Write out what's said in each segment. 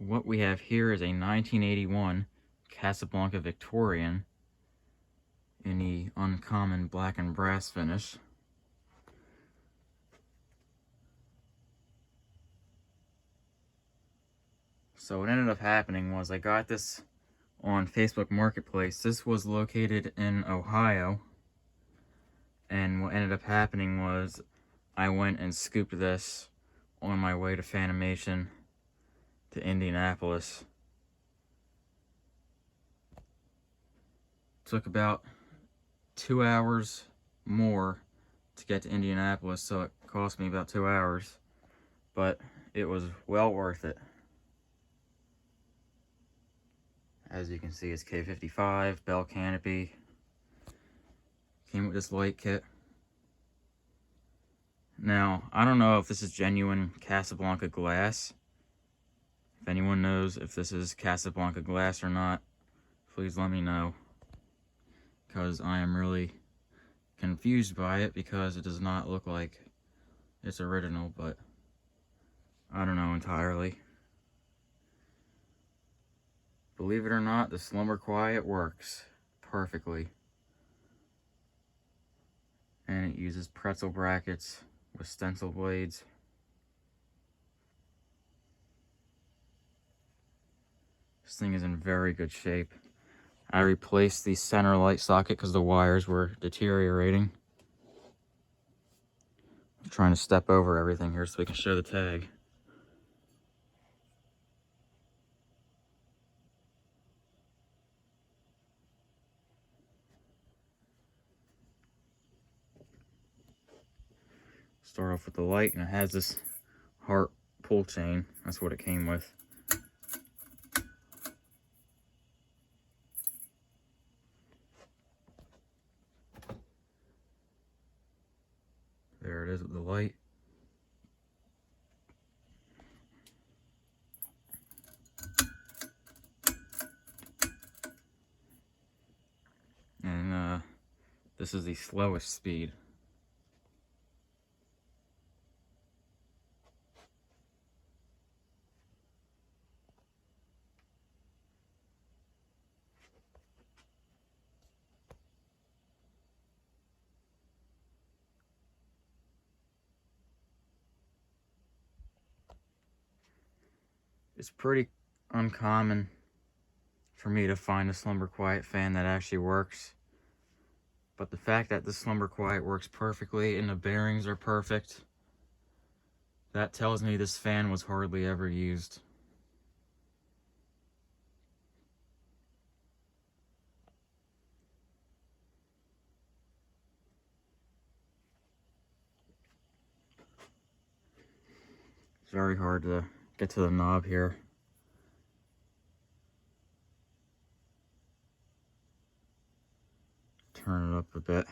what we have here is a 1981 Casablanca Victorian in the uncommon black and brass finish. So what ended up happening was I got this on Facebook Marketplace. This was located in Ohio, and what ended up happening was I went and scooped this on my way to Fanimation to Indianapolis. Took about 2 hours more to get to Indianapolis, so it cost me about 2 hours, but it was well worth it. As you can see, it's K55, bell canopy, came with this light kit. Now, I don't know if this is genuine Casablanca glass. If anyone knows if this is Casablanca glass or not, please let me know, because I am really confused by it, because it does not look like it's original, but I don't know entirely. Believe it or not, the Slumber Quiet works perfectly. And it uses pretzel brackets with stencil blades. This thing is in very good shape. I replaced the center light socket because the wires were deteriorating. I'm trying to step over everything here so we can show the tag. Start off with the light, and it has this heart pull chain. That's what it came with. There it is with the light. And this is the slowest speed. It's pretty uncommon for me to find a Slumber Quiet fan that actually works. But the fact that the Slumber Quiet works perfectly and the bearings are perfect, that tells me this fan was hardly ever used. It's very hard to get to the knob here. Turn it up a bit.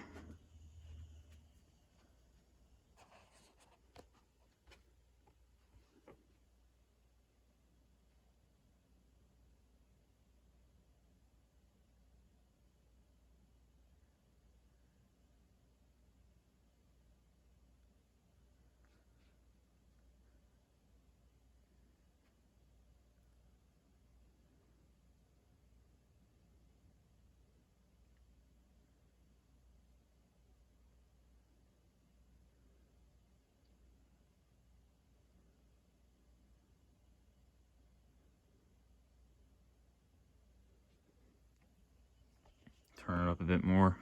Turn it up a bit more.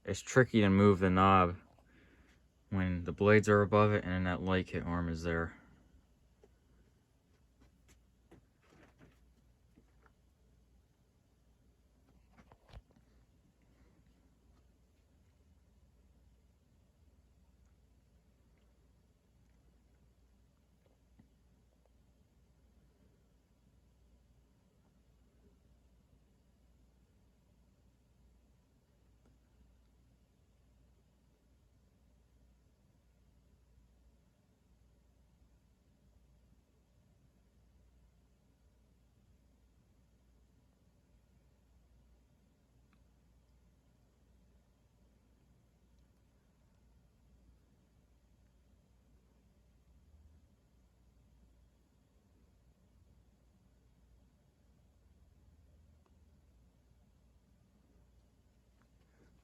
It's tricky to move the knob when the blades are above it and that light kit arm is there.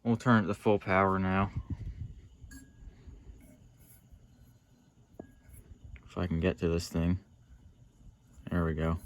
We'll turn it to full power now. If I can get to this thing. There we go.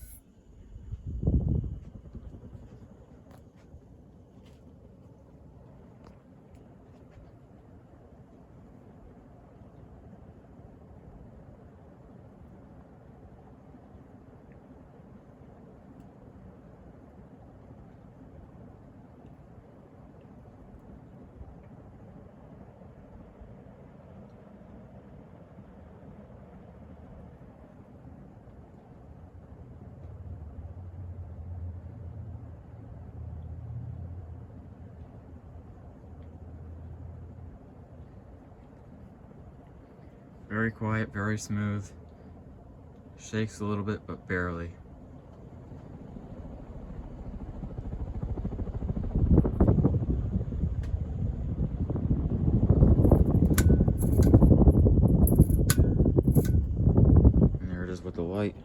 Very quiet, very smooth. Shakes a little bit, but barely. And there it is with the light.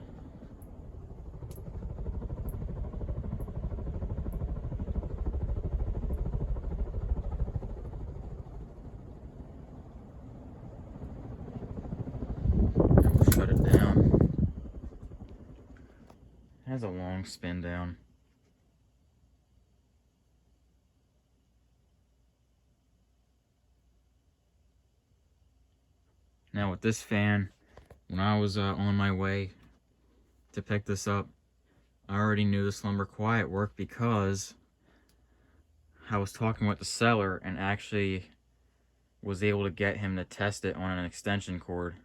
Shut it down. It has a long spin down. Now with this fan, when I was on my way to pick this up, I already knew the slumber quiet worked because I was talking with the seller and actually was able to get him to test it on an extension cord.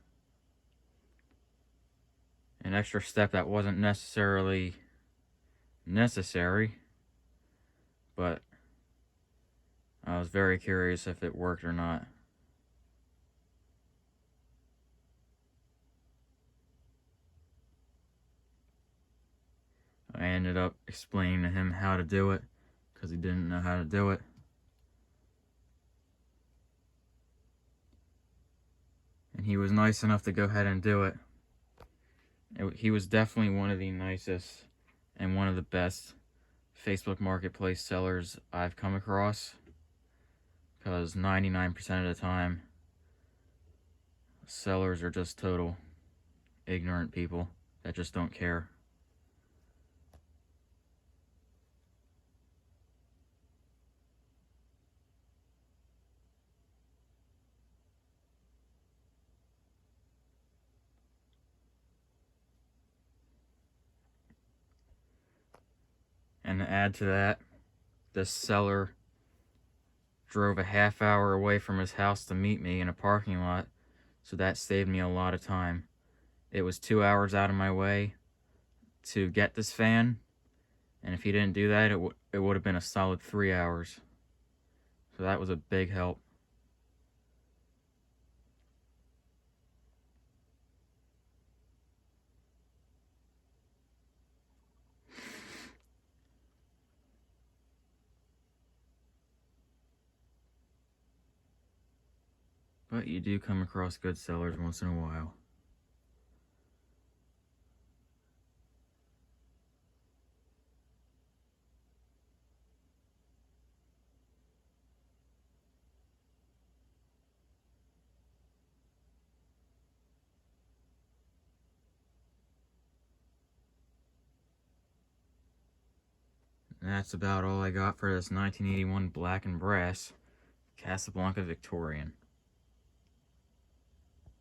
An extra step that wasn't necessarily necessary, but I was very curious if it worked or not. I ended up explaining to him how to do it because he didn't know how to do it. And he was nice enough to go ahead and do it. He was definitely one of the nicest and one of the best Facebook Marketplace sellers I've come across, because 99% of the time, sellers are just total ignorant people that just don't care. And to add to that, this seller drove a half hour away from his house to meet me in a parking lot, so that saved me a lot of time. It was 2 hours out of my way to get this fan, and if he didn't do that, it would have been a solid 3 hours. So that was a big help. But you do come across good sellers once in a while. And that's about all I got for this 1981 black and brass Casablanca Victorian.